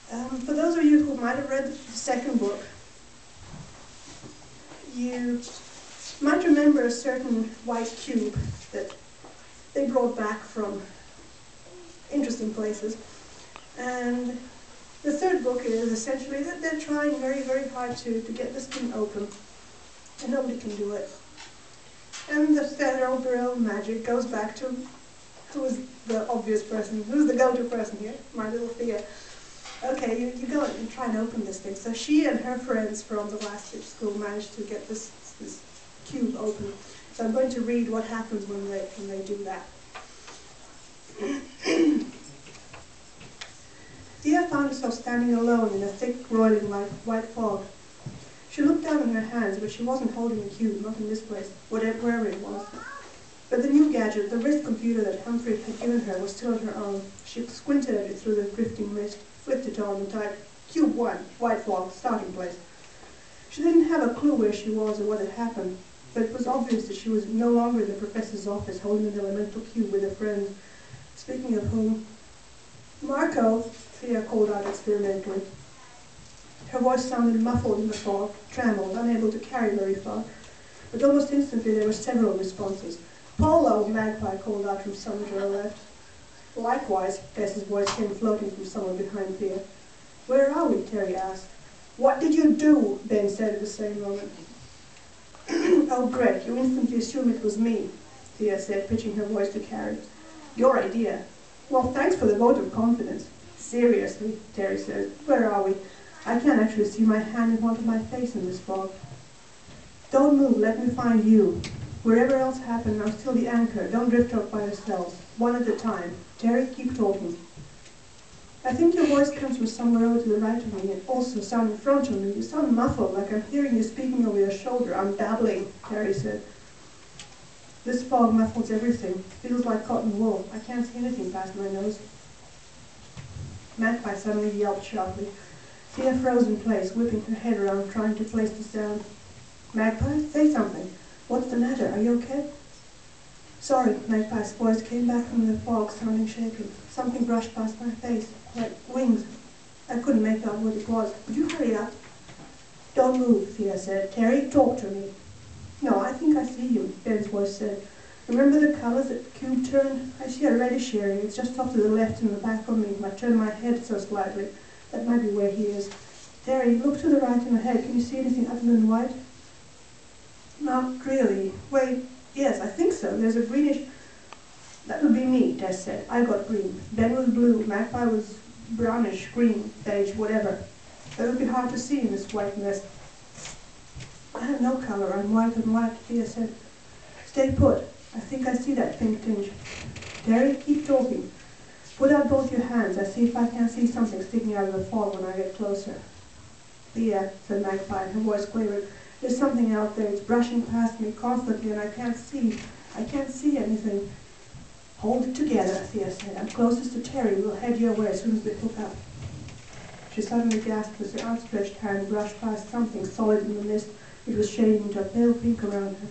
For those of you who might have read the second book, you might remember a certain white cube that they brought back from interesting places. And the third book is essentially that they're trying very, very hard to get this thing open, and nobody can do it. And the Federal Bureau of Magic goes back to who is the obvious person, who's the go-to person here, my little Thea. Okay, you go and try and open this thing. So she and her friends from the last year's school managed to get this cube open. So I'm going to read what happens when they do that. Thea found herself standing alone in a thick, roiling white fog. She looked down at her hands, but she wasn't holding the cube, not in this place, wherever it was. But the new gadget, the wrist computer that Humphrey had given her, was still her own. She squinted at it through the drifting mist, flipped it on, and typed, Cube 1, white fog, starting place. She didn't have a clue where she was or what had happened, but it was obvious that she was no longer in the professor's office holding an elemental cube with her friends. Speaking of whom, Marco, Thea called out experimentally. Her voice sounded muffled in the fog, trembled, unable to carry very far. But almost instantly there were several responses. Polo, Magpie called out from somewhere to her left. Likewise, Tess's voice came floating from somewhere behind Thea. Where are we? Terry asked. What did you do? Ben said at the same moment. Oh, Greg, you instantly assumed it was me, Thea said, pitching her voice to Carrie. Your idea. Well, thanks for the vote of confidence. Seriously, Terry said. Where are we? I can't actually see my hand in front of my face in this fog. Don't move, let me find you. Wherever else happened, I'm still the anchor. Don't drift off by yourselves. One at a time. Terry, keep talking. I think your voice comes from somewhere over to the right of me, and also sound in front of me. You sound muffled, like I'm hearing you speaking over your shoulder. I'm babbling, Terry said. This fog muffles everything. It feels like cotton wool. I can't see anything past my nose. Magpie suddenly yelped sharply. Thea froze in place, whipping her head around, trying to place the sound. Magpie, say something. What's the matter? Are you okay? Sorry, Magpie's voice came back from the fog, sounding shaky. Something brushed past my face, like wings. I couldn't make out what it was. Would you hurry up? Don't move, Thea said. Terry, talk to me. No, I think I see him, Ben's voice said. Remember the colors that the cube turned? I see a reddish area. It's just off to the left in the back of me. I turned my head so slightly. That might be where he is. Terry, look to the right and ahead. Can you see anything other than white? Not really. Wait, yes, I think so. There's a greenish... That would be me, Tess said. I got green. Ben was blue. Magpie was brownish, green, beige, whatever. That would be hard to see in this white mist. I have no color. I'm white and white, Thea said. Stay put. I think I see that pink tinge. Terry, keep talking. Put out both your hands. I see if I can see something sticking out of the fog when I get closer. Thea, said Magpie, her voice quavered. There's something out there. It's brushing past me constantly and I can't see anything. Hold it together, Thea said. I'm closest to Terry. We'll head your way as soon as we hook up. She suddenly gasped as her outstretched hand brushed past something solid in the mist. It was shading into a pale pink around her.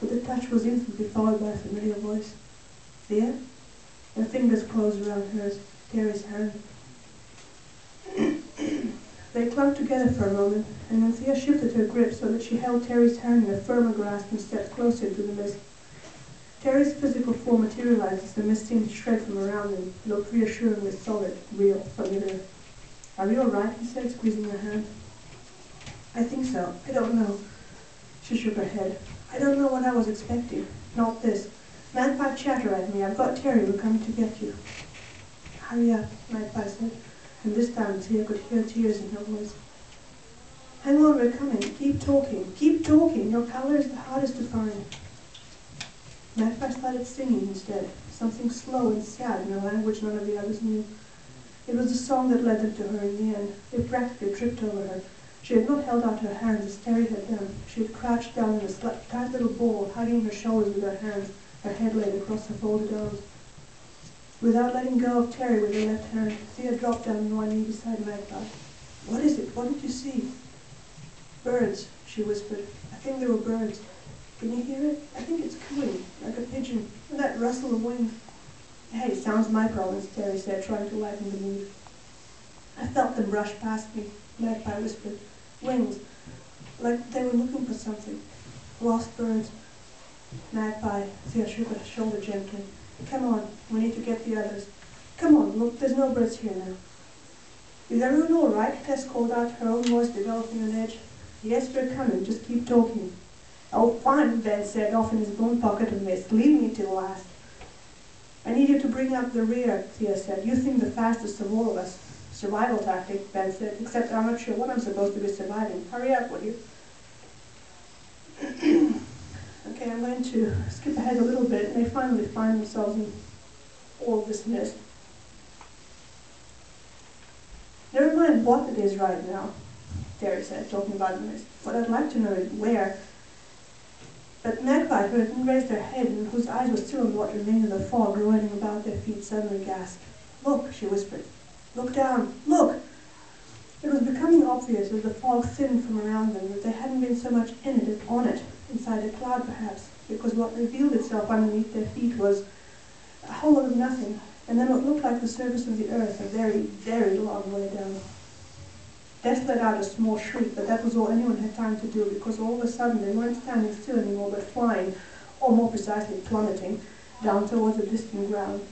But the touch was instantly followed by a familiar voice. Thea? Her fingers closed around hers, Terry's hand. They clung together for a moment, and then Thea shifted her grip so that she held Terry's hand in a firmer grasp and stepped closer into the mist. Terry's physical form materialized as the mist seemed to shred from around him, looked reassuringly solid, real, familiar. Are you all right? He said, squeezing her hand. I think so. I don't know. She shook her head. I don't know what I was expecting. Not this. Magpie chatter at me. I've got Terry. We're coming to get you. Hurry up, Magpie said. And this time Thea could hear tears in her voice. Hang on, we're coming. Keep talking. Keep talking. Your color is the hardest to find. Magpie started singing instead, something slow and sad in a language none of the others knew. It was the song that led them to her in the end. They practically tripped over her. She had not held out her hands as Terry had done. She had crouched down in a tight little ball, hugging her shoulders with her hands, her head laid across her folded arms. Without letting go of Terry with her left hand, Thea dropped down on one knee beside Magpie. What is it? What did you see? Birds, she whispered. I think they were birds. Can you hear it? I think it's cooing, like a pigeon, with that rustle of wings. Hey, sounds my province, Terry said, trying to lighten the mood. I felt them brush past me, Magpie whispered. Wings, like they were looking for something. Lost birds. Magpie, Thea shook her shoulder gently. Come on, we need to get the others. Come on, look, there's no birds here now. Is everyone all right? Tess called out, her own voice developing an edge. Yes, we're coming, just keep talking. Oh, fine, Ben said, off in his bone pocket and missed. Leave me till last. I need you to bring up the rear, Thea said. You think the fastest of all of us. Survival tactic, Ben said, except I'm not sure what I'm supposed to be surviving. Hurry up, will you? Okay, I'm going to skip ahead a little bit, and they finally find themselves in all this mist. Never mind what it is right now, Terry said, talking about the mist. What I'd like to know is where. But Magpie, who had raised her head and whose eyes were still on what remained of the fog rolling about their feet, suddenly gasped. Look, she whispered. Look down, look! It was becoming obvious as the fog thinned from around them that they hadn't been so much in it as on it, inside a cloud perhaps, because what revealed itself underneath their feet was a whole lot of nothing, and then what looked like the surface of the earth a very, very long way down. Tess let out a small shriek, but that was all anyone had time to do, because all of a sudden they weren't standing still anymore, but flying, or more precisely plummeting, down towards the distant ground.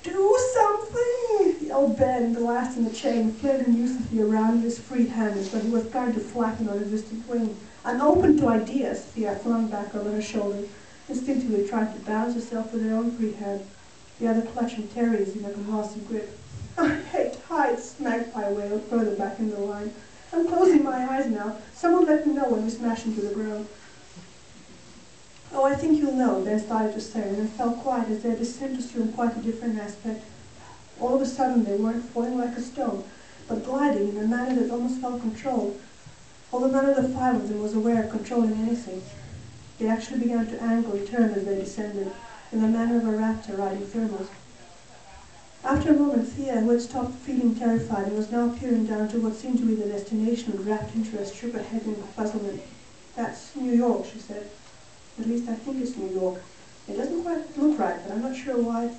Do something! yelled Ben, the last in the chain, flailing uselessly around with his free hand as though he was trying to flatten on a distant wing. I'm open to ideas, Thea flung back over her shoulder, instinctively trying to balance herself with her own free hand, the other clutching Terry's in a convulsive grip. I hate heights, Magpie wailed, further back in the line. I'm closing my eyes now. Someone let me know when we smash into the ground. Oh, I think you'll know, Ben started to say, and then fell quiet as their descent assumed quite a different aspect. All of a sudden they weren't falling like a stone, but gliding in a manner that almost felt controlled, although none of the five of them was aware of controlling anything. They actually began to angle and turn as they descended, in the manner of a raptor riding thermals. After a moment, Thea, who had stopped feeling terrified and was now peering down to what seemed to be the destination with rapt interest, shook her head in puzzlement. That's New York, she said. At least I think it's New York. It doesn't quite look right, but I'm not sure why.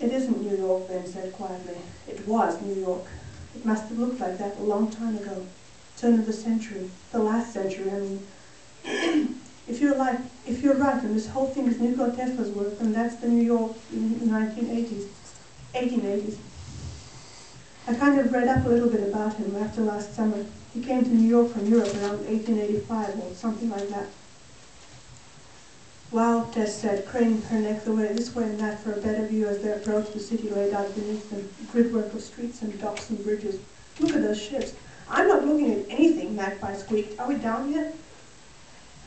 It isn't New York, Ben said quietly. It was New York. It must have looked like that a long time ago. Turn of the century. The last century, I mean. If you're right and this whole thing is Nikola Tesla's work, then that's the New York in the 1880s. I kind of read up a little bit about him after last summer. He came to New York from Europe around 1885 or something like that. Wow, Tess said, craning her neck this way and that for a better view as they approached the city laid out beneath them, gridwork of streets and docks and bridges. Look at those ships. I'm not looking at anything, Magpie squeaked. Are we down yet?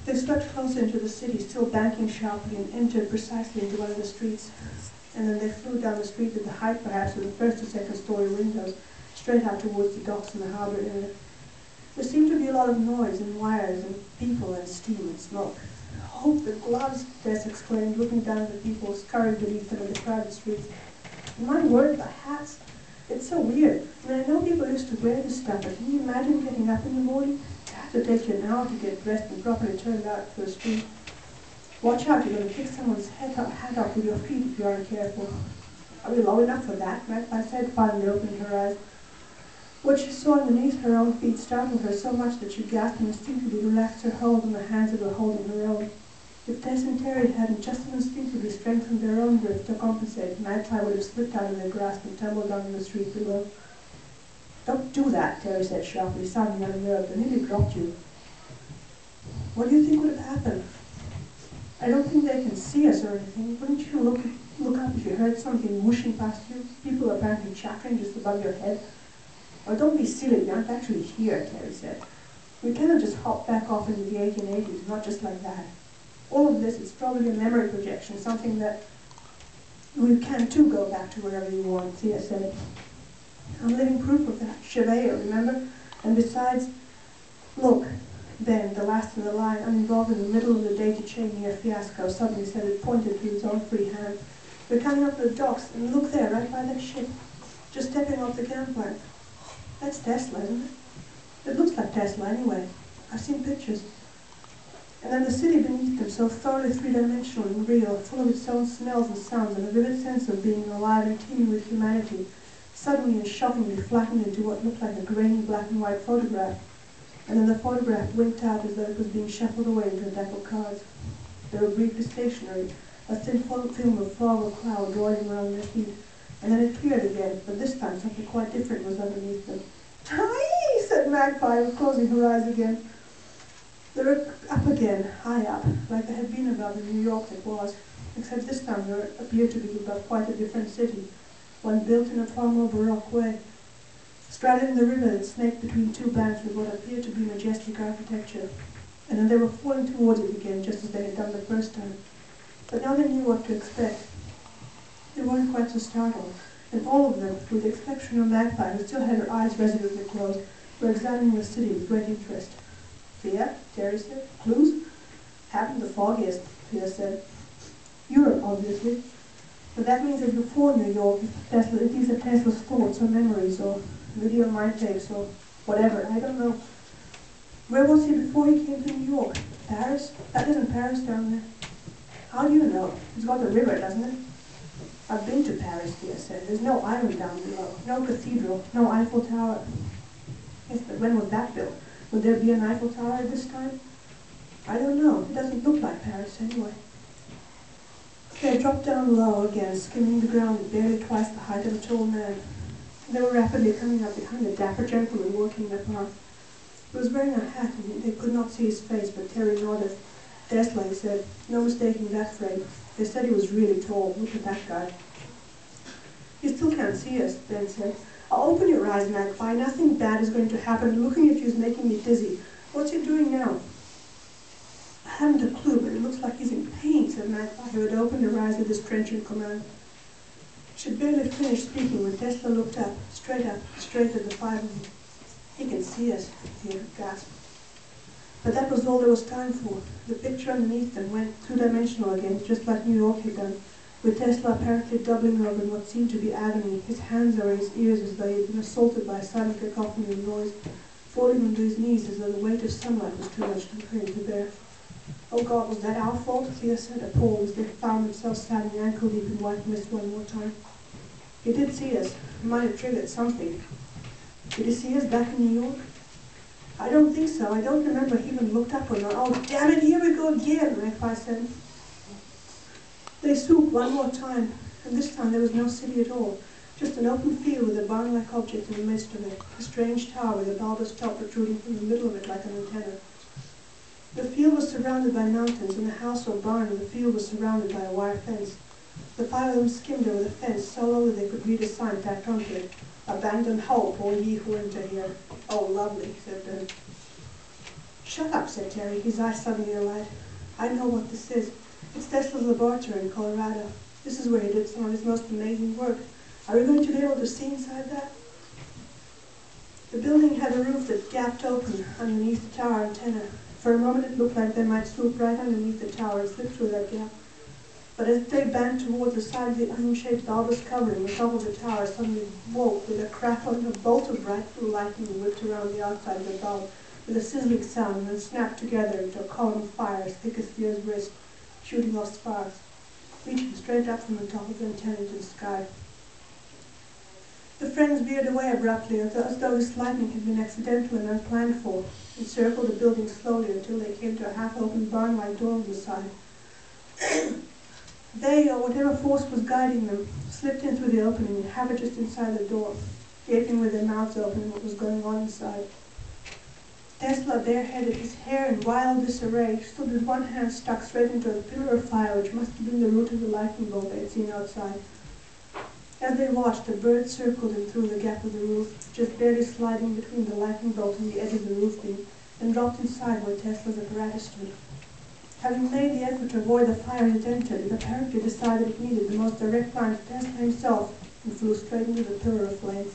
They swept closer into the city, still banking sharply, and entered precisely into one of the streets. And then they flew down the street at the height, perhaps, of the first or second story windows, straight out towards the docks and the harbour area. There seemed to be a lot of noise and wires and people and steam and smoke. Oh, the gloves, Tess exclaimed, looking down at the people scurrying beneath them in the crowded streets. My word, the hats! It's so weird. I mean, I know people used to wear this stuff, but can you imagine getting up in the morning? It had to take you an hour to get dressed and properly turned out for the street. Watch out, you're going to kick someone's hat off with your feet if you aren't careful. Are we low enough for that? Magpie said, finally opening her eyes. What she saw underneath her own feet startled her so much that she gasped and instinctively relaxed her hold on the hands that were holding her own. If Tess and Terry hadn't just as instinctively strengthened their own grip to compensate, Magpie would have slipped out of their grasp and tumbled down in the street below. Don't do that, Terry said sharply, sounding unnerved. I nearly dropped you. What do you think would have happened? I don't think they can see us or anything. Wouldn't you look up if you heard something whooshing past you? People apparently chattering just above your head. Oh, don't be silly, we aren't actually here, Terry said. We cannot just hop back off into the 1880s, not just like that. All of this is probably a memory projection, something that we can too go back to wherever you want, Thea said. I'm living proof of that. Chevalier, remember? And besides, look, Ben, the last in the line, uninvolved in the middle of the daisy chain near Fiasco, suddenly said it, pointed to his own free hand. We're coming up the docks, and look there, right by that ship, just stepping off the gangplank. That's Tesla, isn't it? It looks like Tesla anyway. I've seen pictures. And then the city beneath them, so thoroughly three-dimensional and real, full of its own smells and sounds, and a vivid sense of being alive and teeming with humanity, suddenly and shockingly flattened into what looked like a grainy black and white photograph, and then the photograph winked out as though it was being shuffled away into a deck of cards. They were briefly stationary, a thin film of fog or cloud rolling around their feet, and then it cleared again, but this time something quite different was underneath them. "Hi!" said Magpie, closing her eyes again. They were up again, high up, like they had been above the New York that was, except this time they appeared to be above quite a different city, one built in a far more baroque way, straddling the river that snaked between two banks with what appeared to be majestic architecture. And then they were falling towards it again, just as they had done the first time. But now they knew what to expect. They weren't quite so startled, and all of them, with the exception of Magpie, who still had her eyes resolutely closed, were examining the city with great interest. "Thea," Terry said. "Clues?" "Haven't the foggiest," Thea said. "Europe, obviously. But that means that before New York, these are Tesla's thoughts or memories or video mind tapes or whatever. I don't know. Where was he before he came to New York? Paris? That isn't Paris down there." "How do you know? It's got the river, doesn't it?" "I've been to Paris," Thea said. "There's no island down below, no cathedral, no Eiffel Tower." "Yes, but when was that built? Would there be an Eiffel Tower at this time?" "I don't know. It doesn't look like Paris anyway." They dropped down low again, skimming the ground at barely twice the height of a tall man. They were rapidly coming up behind a dapper gentleman walking the path. He was wearing a hat, and they could not see his face, but Terry nodded. "Tesla," he said. "No mistaking that frame. They said he was really tall. Look at that guy." "You still can't see us," Ben said. "I'll open your eyes, Magpie. Nothing bad is going to happen. Looking at you is making me dizzy. What's he doing now?" "I haven't a clue, but it looks like he's in pain," said Magpie, who had opened her eyes with this trenchant command. She had barely finished speaking when Tesla looked up, straight at the five of them. "He can see us," he gasped. But that was all there was time for. The picture underneath them went two-dimensional again, just like New York had done, with Tesla apparently doubling over in what seemed to be agony, his hands over his ears as though he had been assaulted by a sudden cacophony of noise, falling onto his knees as though the weight of sunlight was too much for him to bear. "Oh God, was that our fault?" Thea said, appalled, as they found themselves standing ankle-deep in white mist one more time. "He did see us. He might have triggered something." "Did he see us back in New York?" "I don't think so. I don't remember he even looked up or not." "Oh, damn it, here we go again," Magpie said. They swooped one more time, and this time there was no city at all, just an open field with a barn-like object in the midst of it, a strange tower with a bulbous top protruding from the middle of it like an antenna. The field was surrounded by mountains, and the house or barn in the field was surrounded by a wire fence. The five of them skimmed over the fence so low that they could read a sign tacked onto it. "Abandon hope, all ye who enter here." "Oh, lovely," said Ben. "Shut up," said Terry, his eyes suddenly alight. "I know what this is. It's Tesla's laboratory in Colorado. This is where he did some of his most amazing work. Are we going to be able to see inside that?" The building had a roof that gapped open underneath the tower antenna. For a moment it looked like they might swoop right underneath the tower and slip through that gap. But as they bent towards the side of the onion-shaped bulbous covering, the top of the tower suddenly woke with a crackle, and a bolt of bright blue lightning whipped around the outside of the bulb with a sizzling sound, and then snapped together into a column of fire as thick as Thea's wrist, shooting off sparks, reaching straight up from the top of the antenna into the sky. The friends veered away abruptly, as though this lightning had been accidental and unplanned for, and circled the building slowly until they came to a half-open barn-like door on the side. They, or whatever force was guiding them, slipped in through the opening and hovered just inside the door, gaping with their mouths open at what was going on inside. Tesla, bareheaded, his hair in wild disarray, stood with one hand stuck straight into a pillar of fire which must have been the root of the lightning bolt they had seen outside. As they watched, a bird circled him through the gap of the roof, just barely sliding between the lightning bolt and the edge of the roof beam, and dropped inside where Tesla's apparatus stood. Having made the effort to avoid the fire it entered, it apparently decided it needed the most direct line to Tesla himself, and flew straight into the pillar of flames,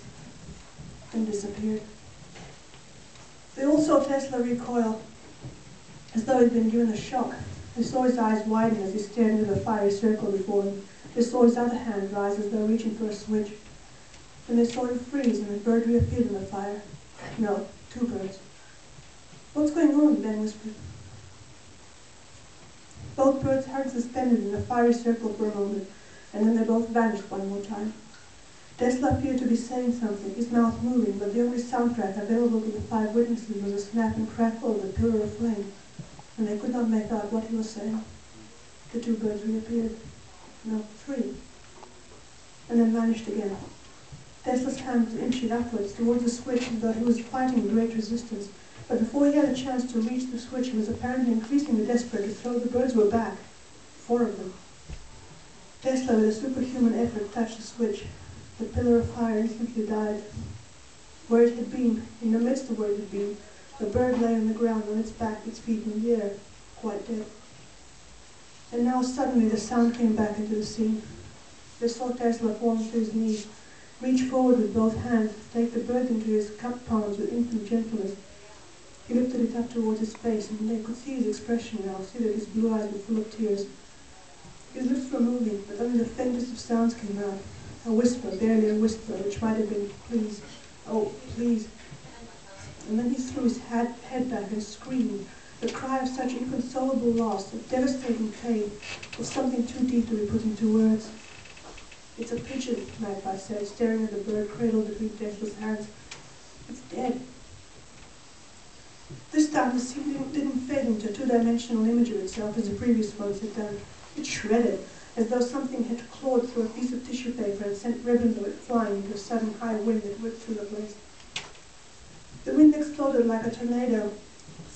and disappeared. They all saw Tesla recoil, as though he'd been given a shock. They saw his eyes widen as he stared into the fiery circle before him. They saw his other hand rise as though reaching for a switch. Then they saw him freeze, and the bird reappeared in the fire. No, two birds. "What's going on?" Ben whispered. Both birds hung suspended in the fiery circle for a moment, and then they both vanished one more time. Tesla appeared to be saying something, his mouth moving, but the only soundtrack available to the 5 witnesses was a snap and crackle of the pillar of flame, and they could not make out what he was saying. The 2 birds reappeared. No, 3. And then vanished again. Tesla's hand was inching upwards towards the switch as though he was fighting great resistance, but before he had a chance to reach the switch, he was apparently increasingly desperate to throw. The birds were back. 4 of them. Tesla, with a superhuman effort, touched the switch. The pillar of fire instantly died. Where it had been, in the midst of where it had been, the bird lay on the ground on its back, its feet in the air, quite dead. And now suddenly the sound came back into the scene. They saw Tesla fall to his knees, reach forward with both hands, take the bird into his cupped palms with infinite gentleness. He lifted it up towards his face, and they could see his expression now, see that his blue eyes were full of tears. His lips were moving, but only the faintest of sounds came out. A whisper, barely a whisper, which might have been, please, oh, please. And then he threw his head back and screamed, the cry of such inconsolable loss, of devastating pain, of something too deep to be put into words. It's a pigeon, Magpie said, staring at the bird cradled between Tesla's hands. It's dead. This time the scene didn't fade into a 2-dimensional image of itself as the previous ones had done. It shredded, as though something had clawed through a piece of tissue paper and sent ribbons of it flying into a sudden high wind that whipped through the place. The wind exploded like a tornado,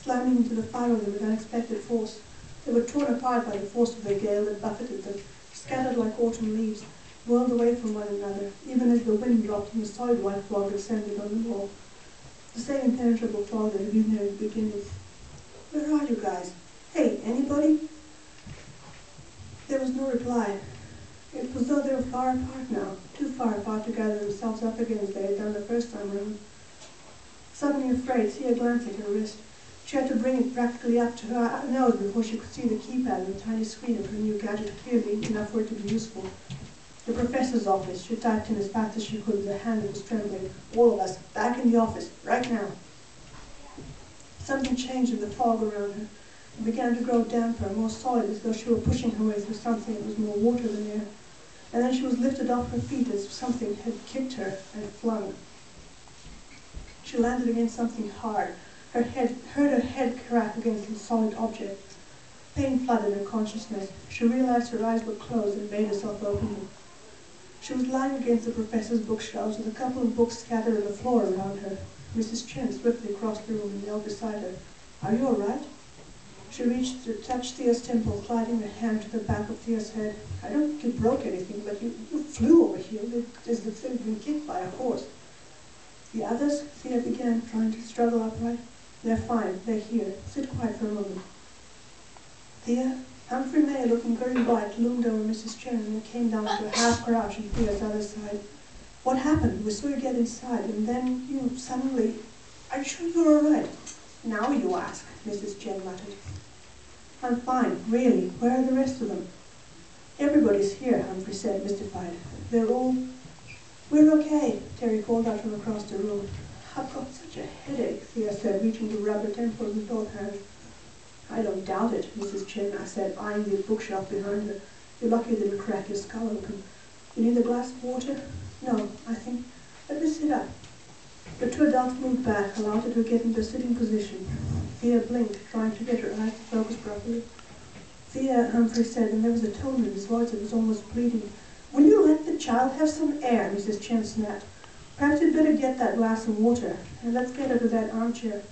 slamming into the 5 of them with unexpected force. They were torn apart by the force of the gale that buffeted them, scattered like autumn leaves, whirled away from one another, even as the wind dropped and the solid white fog descended on them all. The same impenetrable fog that had been there at the beginning. Where are you guys? Hey, anybody? There was no reply. It was though they were far apart now, too far apart to gather themselves up again as they had done the first time around. Suddenly afraid, Thea glanced at her wrist. She had to bring it practically up to her nose before she could see the keypad and the tiny screen of her new gadget clearly enough for it to be useful. The professor's office, she typed in as fast as she could with a hand that was trembling. All of us, back in the office, right now. Something changed in the fog around her. It began to grow damper, more solid, as though she were pushing her way through something that was more water than air. And then she was lifted off her feet as if something had kicked her and flung. She landed against something hard. Heard her head crack against a solid object. Pain flooded her consciousness. She realized her eyes were closed and made herself open them. She was lying against the professor's bookshelves with a couple of books scattered on the floor around her. Mrs. Chen swiftly crossed the room and knelt beside her. Are you all right? She reached to touch Thea's temple, gliding her hand to the back of Thea's head. I don't think you broke anything, but you flew over here as if you'd been kicked by a horse. The others? Thea began, trying to struggle upright. They're fine. They're here. Sit quiet for a moment. Thea? Humphrey May, looking very white, loomed over Mrs. Chen and then came down to a half crouch on Thea's other side. What happened? We saw you get inside, and then you suddenly... Are you sure you're all right? Now you ask, Mrs. Chen muttered. I'm fine, really. Where are the rest of them? Everybody's here, Humphrey said, mystified. They're all... We're okay, Terry called out from across the room. I've got such a headache, Thea said, reaching to rub her temples with both hands. I don't doubt it, Mrs. Chen, I said, eyeing the bookshelf behind her. You're lucky you didn't crack your skull open. You need a glass of water? No, I think... Let me sit up. The 2 adults moved back, allowed her to get into a sitting position. Thea blinked, trying to get her eyes to focus properly. Thea, Humphrey said, and there was a tone in his voice that was almost pleading. Will you let the child have some air, Mrs. Chen snapped. Perhaps you'd better get that glass of water, and let's get her to that armchair.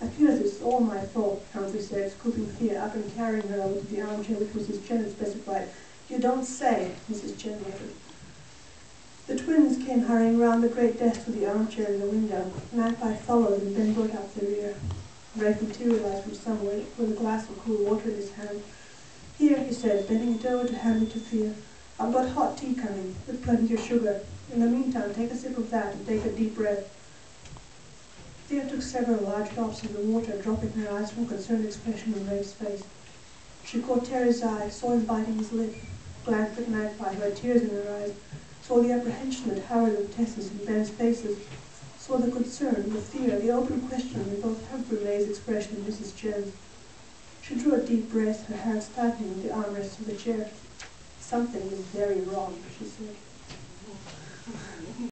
I feel as it's all my fault, Humphrey said, scooping Thea up and carrying her over to the armchair which Mrs. Chen had specified. You don't say, Mrs. Chen muttered. The twins came hurrying round the great desk to the armchair in the window. Magpie followed and then brought up the rear. Rafe materialized from somewhere with a glass of cool water in his hand. Here, he said, bending it over to hand it to Thea. I've got hot tea coming, with plenty of sugar. In the meantime, take a sip of that and take a deep breath. Thea took several large drops of the water, dropping her eyes from concerned expression on Rafe's face. She caught Terry's eye, saw him biting his lip, glanced at Magpie, who had tears in her eyes, saw the apprehension that Howard and Tess's and Ben's faces, saw the concern, the fear, the open question in both Humphrey May's expression and Mrs. Chen's. She drew a deep breath, her hands tightening with the armrests of the chair. Something is very wrong, she said.